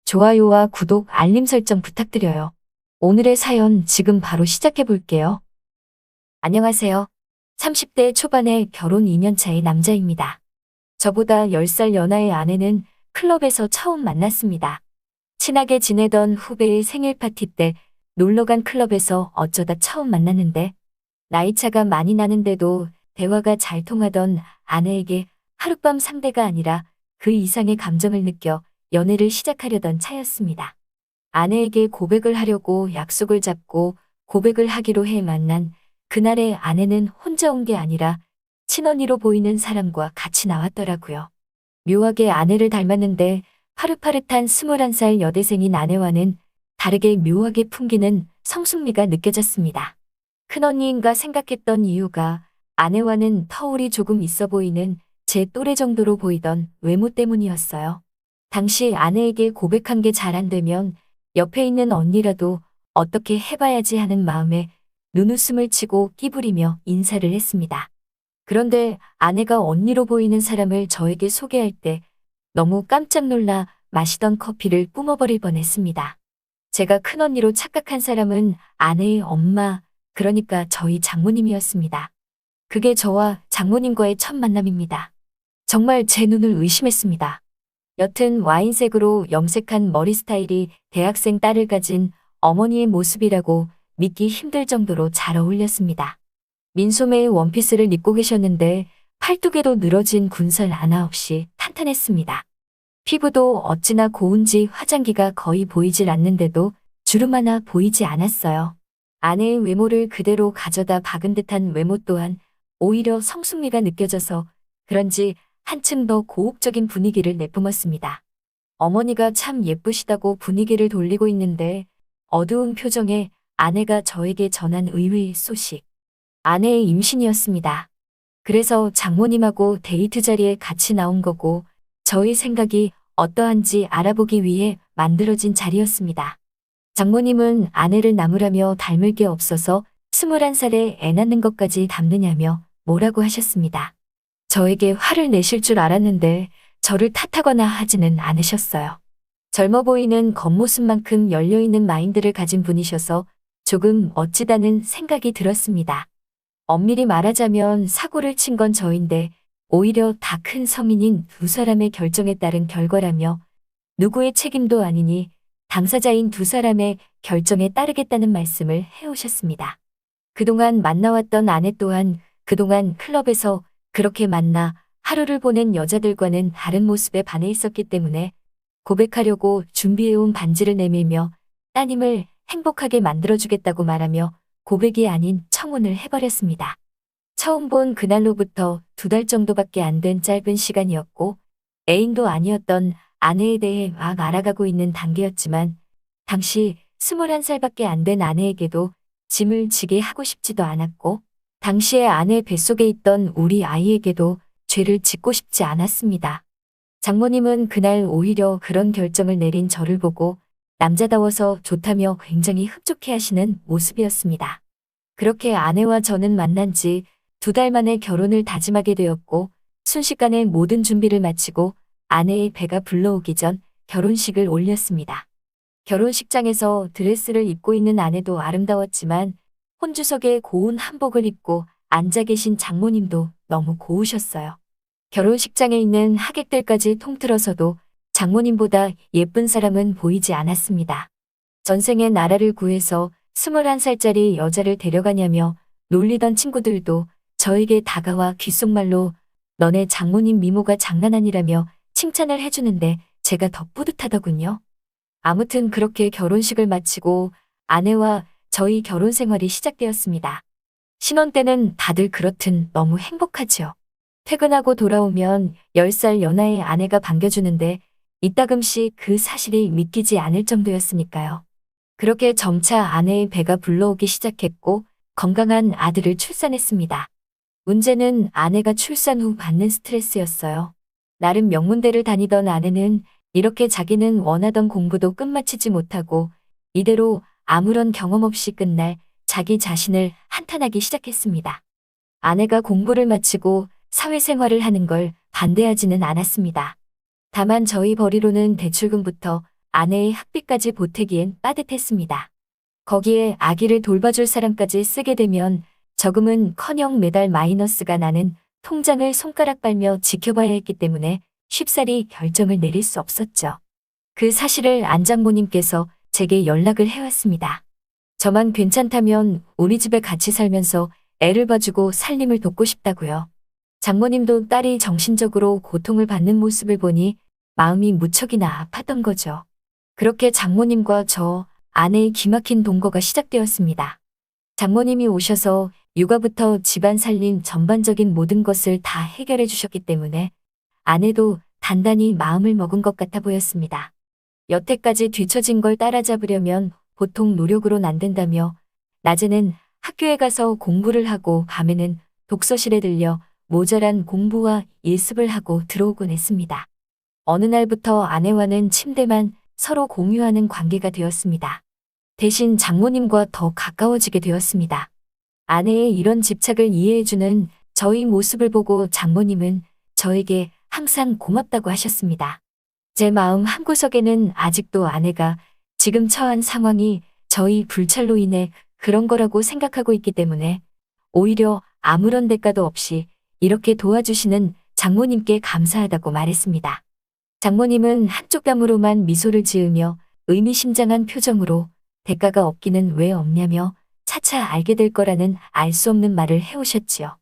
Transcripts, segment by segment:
좋아요와 구독, 알림 설정 부탁드려요. 오늘의 사연 지금 바로 시작해 볼게요. 안녕하세요. 30대 초반의 결혼 2년 차의 남자입니다. 저보다 10살 연하의 아내는 클럽에서 처음 만났습니다. 친하게 지내던 후배의 생일 파티 때 놀러간 클럽에서 어쩌다 처음 만났는데 나이차가 많이 나는데도 대화가 잘 통하던 아내에게 하룻밤 상대가 아니라 그 이상의 감정을 느껴 연애를 시작하려던 차였습니다. 아내에게 고백을 하려고 약속을 잡고 고백을 하기로 해 만난 그날의 아내는 혼자 온 게 아니라 친언니로 보이는 사람과 같이 나왔더라고요. 묘하게 아내를 닮았는데 파릇파릇한 21살 여대생인 아내와는 다르게 묘하게 풍기는 성숙미가 느껴졌습니다. 큰언니인가 생각했던 이유가 아내와는 터울이 조금 있어 보이는 제 또래 정도로 보이던 외모 때문이었어요. 당시 아내에게 고백한 게 잘 안 되면 옆에 있는 언니라도 어떻게 해봐야지 하는 마음에 눈웃음을 치고 끼부리며 인사를 했습니다. 그런데 아내가 언니로 보이는 사람을 저에게 소개할 때 너무 깜짝 놀라 마시던 커피를 뿜어버릴 뻔했습니다. 제가 큰언니로 착각한 사람은 아내의 엄마, 그러니까 저희 장모님이었습니다. 그게 저와 장모님과의 첫 만남입니다. 정말 제 눈을 의심했습니다. 옅은 와인색으로 염색한 머리 스타일이 대학생 딸을 가진 어머니의 모습이라고 믿기 힘들 정도로 잘 어울렸습니다. 민소매의 원피스를 입고 계셨는데 팔뚝에도 늘어진 군살 하나 없이 탄탄했습니다. 피부도 어찌나 고운지 화장기가 거의 보이질 않는데도 주름 하나 보이지 않았어요. 아내의 외모를 그대로 가져다 박은 듯한 외모 또한 오히려 성숙미가 느껴져서 그런지 한층 더 고혹적인 분위기를 내뿜었습니다. 어머니가 참 예쁘시다고 분위기를 돌리고 있는데 어두운 표정에 아내가 저에게 전한 의외의 소식. 아내의 임신이었습니다. 그래서 장모님하고 데이트 자리에 같이 나온 거고 저의 생각이 어떠한지 알아보기 위해 만들어진 자리였습니다. 장모님은 아내를 나무라며 닮을 게 없어서 21살에 애 낳는 것까지 닮느냐며 뭐라고 하셨습니다. 저에게 화를 내실 줄 알았는데 저를 탓하거나 하지는 않으셨어요. 젊어 보이는 겉모습만큼 열려있는 마인드를 가진 분이셔서 조금 멋지다는 생각이 들었습니다. 엄밀히 말하자면 사고를 친 건 저인데 오히려 다 큰 성인인 두 사람의 결정에 따른 결과라며 누구의 책임도 아니니 당사자인 두 사람의 결정에 따르겠다는 말씀을 해오셨습니다. 그동안 만나왔던 아내 또한 그동안 클럽에서 그렇게 만나 하루를 보낸 여자들과는 다른 모습에 반해 있었기 때문에 고백하려고 준비해온 반지를 내밀며 따님을 행복하게 만들어주겠다고 말하며 고백이 아닌 청혼을 해버렸습니다. 처음 본 그날로부터 2달 정도밖에 안 된 짧은 시간이었고 애인도 아니었던 아내에 대해 막 알아가고 있는 단계였지만 당시 21살밖에 안 된 아내에게도 짐을 지게 하고 싶지도 않았고 당시에 아내 뱃속에 있던 우리 아이에게도 죄를 짓고 싶지 않았습니다. 장모님은 그날 오히려 그런 결정을 내린 저를 보고 남자다워서 좋다며 굉장히 흡족해하시는 모습이었습니다. 그렇게 아내와 저는 만난 지 2달 만에 결혼을 다짐하게 되었고 순식간에 모든 준비를 마치고 아내의 배가 불러오기 전 결혼식을 올렸습니다. 결혼식장에서 드레스를 입고 있는 아내도 아름다웠지만 혼주석에 고운 한복을 입고 앉아 계신 장모님도 너무 고우셨어요. 결혼식장에 있는 하객들까지 통틀어서도 장모님보다 예쁜 사람은 보이지 않았습니다. 전생에 나라를 구해서 21살짜리 여자를 데려가냐며 놀리던 친구들도 저에게 다가와 귓속말로 너네 장모님 미모가 장난 아니라며 칭찬을 해주는데 제가 더 뿌듯하더군요. 아무튼 그렇게 결혼식을 마치고 아내와 저희 결혼 생활이 시작되었습니다. 신혼 때는 다들 그렇든 너무 행복하지요. 퇴근하고 돌아오면 10살 연하의 아내가 반겨주는데 이따금씩 그 사실이 믿기지 않을 정도였으니까요. 그렇게 점차 아내의 배가 불러오기 시작했고 건강한 아들을 출산했습니다. 문제는 아내가 출산 후 받는 스트레스였어요. 나름 명문대를 다니던 아내는 이렇게 자기는 원하던 공부도 끝마치지 못하고 이대로 아무런 경험 없이 끝날 자기 자신을 한탄하기 시작했습니다. 아내가 공부를 마치고 사회생활을 하는 걸 반대하지는 않았습니다. 다만 저희 벌이로는 대출금부터 아내의 학비까지 보태기엔 빠듯했습니다. 거기에 아기를 돌봐줄 사람까지 쓰게 되면 저금은커녕 매달 마이너스가 나는 통장을 손가락 빨며 지켜봐야 했기 때문에 쉽사리 결정을 내릴 수 없었죠. 그 사실을 안 장모님께서 제게 연락을 해왔습니다. 저만 괜찮다면 우리 집에 같이 살면서 애를 봐주고 살림을 돕고 싶다고요. 장모님도 딸이 정신적으로 고통을 받는 모습을 보니 마음이 무척이나 아팠던 거죠. 그렇게 장모님과 저, 아내의 기막힌 동거가 시작되었습니다. 장모님이 오셔서 육아부터 집안 살림 전반적인 모든 것을 다 해결해 주셨기 때문에 아내도 단단히 마음을 먹은 것 같아 보였습니다. 여태까지 뒤처진 걸 따라잡으려면 보통 노력으로는 안 된다며 낮에는 학교에 가서 공부를 하고 밤에는 독서실에 들려 모자란 공부와 예습을 하고 들어오곤 했습니다. 어느 날부터 아내와는 침대만 서로 공유하는 관계가 되었습니다. 대신 장모님과 더 가까워지게 되었습니다. 아내의 이런 집착을 이해해주는 저희 모습을 보고 장모님은 저에게 항상 고맙다고 하셨습니다. 제 마음 한구석에는 아직도 아내가 지금 처한 상황이 저희 불찰로 인해 그런 거라고 생각하고 있기 때문에 오히려 아무런 대가도 없이 이렇게 도와주시는 장모님께 감사하다고 말했습니다. 장모님은 한쪽 뺨으로만 미소를 지으며 의미심장한 표정으로 대가가 없기는 왜 없냐며 차차 알게 될 거라는 알 수 없는 말을 해오셨지요.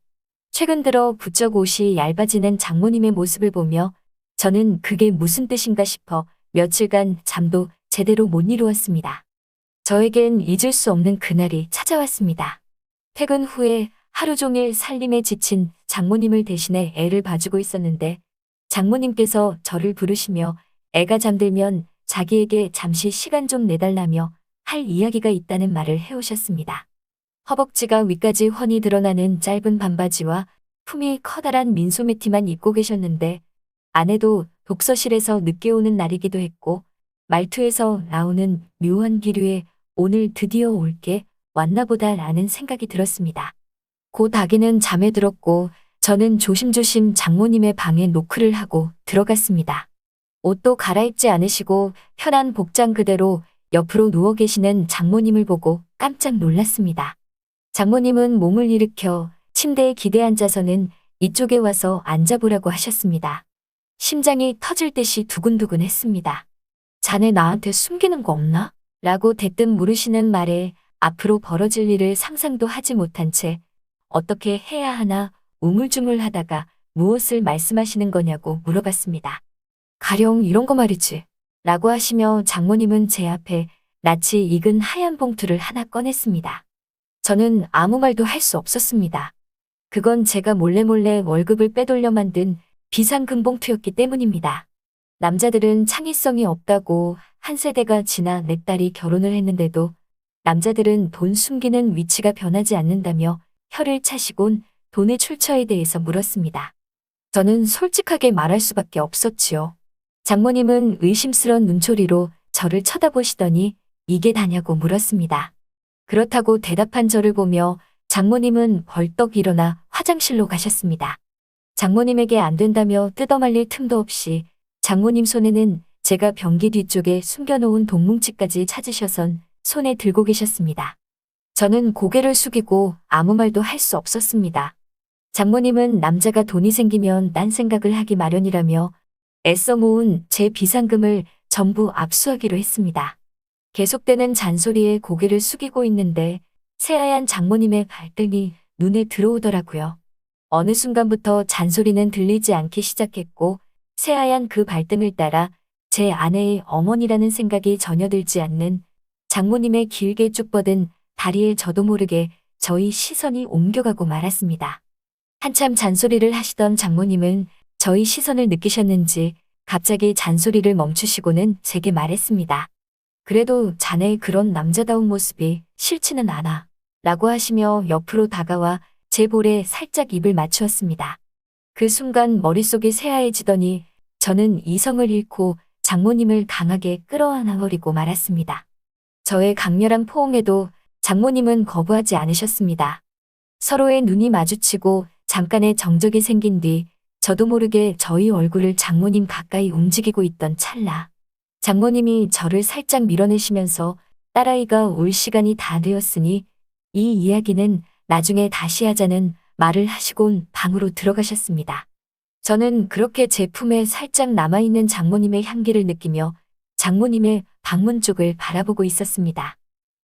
최근 들어 부쩍 옷이 얇아지는 장모님의 모습을 보며 저는 그게 무슨 뜻인가 싶어 며칠간 잠도 제대로 못 이루었습니다. 저에겐 잊을 수 없는 그날이 찾아왔습니다. 퇴근 후에 하루 종일 살림에 지친 장모님을 대신해 애를 봐주고 있었는데 장모님께서 저를 부르시며 애가 잠들면 자기에게 잠시 시간 좀 내달라며 할 이야기가 있다는 말을 해오셨습니다. 허벅지가 위까지 훤히 드러나는 짧은 반바지와 품이 커다란 민소매티만 입고 계셨는데 아내도 독서실에서 늦게 오는 날이기도 했고 말투에서 나오는 묘한 기류에 오늘 드디어 올게 왔나 보다라는 생각이 들었습니다. 곧 아기는 잠에 들었고 저는 조심조심 장모님의 방에 노크를 하고 들어갔습니다. 옷도 갈아입지 않으시고 편한 복장 그대로 옆으로 누워 계시는 장모님을 보고 깜짝 놀랐습니다. 장모님은 몸을 일으켜 침대에 기대 앉아서는 이쪽에 와서 앉아보라고 하셨습니다. 심장이 터질 듯이 두근두근 했습니다. 자네 나한테 숨기는 거 없나? 라고 대뜸 물으시는 말에 앞으로 벌어질 일을 상상도 하지 못한 채 어떻게 해야 하나 우물쭈물하다가 무엇을 말씀하시는 거냐고 물어봤습니다. 가령 이런 거 말이지. 라고 하시며 장모님은 제 앞에 낯이 익은 하얀 봉투를 하나 꺼냈습니다. 저는 아무 말도 할 수 없었습니다. 그건 제가 몰래몰래 월급을 빼돌려 만든 비상금 봉투였기 때문입니다. 남자들은 창의성이 없다고 한 세대가 지나 내 딸이 결혼을 했는데도 남자들은 돈 숨기는 위치가 변하지 않는다며 혀를 차시곤 돈의 출처에 대해서 물었습니다. 저는 솔직하게 말할 수밖에 없었지요. 장모님은 의심스러운 눈초리로 저를 쳐다보시더니 이게 다냐고 물었습니다. 그렇다고 대답한 저를 보며 장모님은 벌떡 일어나 화장실로 가셨습니다. 장모님에게 안 된다며 뜯어말릴 틈도 없이 장모님 손에는 제가 변기 뒤쪽에 숨겨놓은 돈뭉치까지 찾으셔선 손에 들고 계셨습니다. 저는 고개를 숙이고 아무 말도 할 수 없었습니다. 장모님은 남자가 돈이 생기면 딴 생각을 하기 마련이라며 애써 모은 제 비상금을 전부 압수하기로 했습니다. 계속되는 잔소리에 고개를 숙이고 있는데 새하얀 장모님의 발등이 눈에 들어오더라고요. 어느 순간부터 잔소리는 들리지 않기 시작했고 새하얀 그 발등을 따라 제 아내의 어머니라는 생각이 전혀 들지 않는 장모님의 길게 쭉 뻗은 다리에 저도 모르게 저희 시선이 옮겨가고 말았습니다. 한참 잔소리를 하시던 장모님은 저희 시선을 느끼셨는지 갑자기 잔소리를 멈추시고는 제게 말했습니다. 그래도 자네의 그런 남자다운 모습이 싫지는 않아. 라고 하시며 옆으로 다가와 제 볼에 살짝 입을 맞추었습니다. 그 순간 머릿속이 새하얘지더니 저는 이성을 잃고 장모님을 강하게 끌어안아버리고 말았습니다. 저의 강렬한 포옹에도 장모님은 거부하지 않으셨습니다. 서로의 눈이 마주치고 잠깐의 정적이 생긴 뒤 저도 모르게 저희 얼굴을 장모님 가까이 움직이고 있던 찰나 장모님이 저를 살짝 밀어내시면서 딸아이가 올 시간이 다 되었으니 이 이야기는 나중에 다시 하자는 말을 하시곤 방으로 들어가셨습니다. 저는 그렇게 제 품에 살짝 남아있는 장모님의 향기를 느끼며 장모님의 방문 쪽을 바라보고 있었습니다.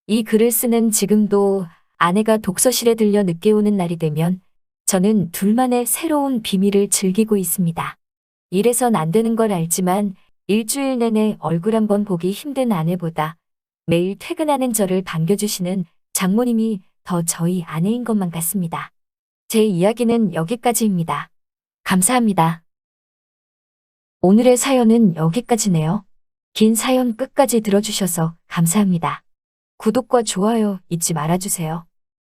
이 글을 쓰는 지금도 아내가 독서실에 들려 늦게 오는 날이 되면 저는 둘만의 새로운 비밀을 즐기고 있습니다. 이래선 안 되는 걸 알지만 일주일 내내 얼굴 한번 보기 힘든 아내보다 매일 퇴근하는 저를 반겨주시는 장모님이 더 저희 아내인 것만 같습니다. 제 이야기는 여기까지입니다. 감사합니다. 오늘의 사연은 여기까지네요. 긴 사연 끝까지 들어주셔서 감사합니다. 구독과 좋아요 잊지 말아주세요.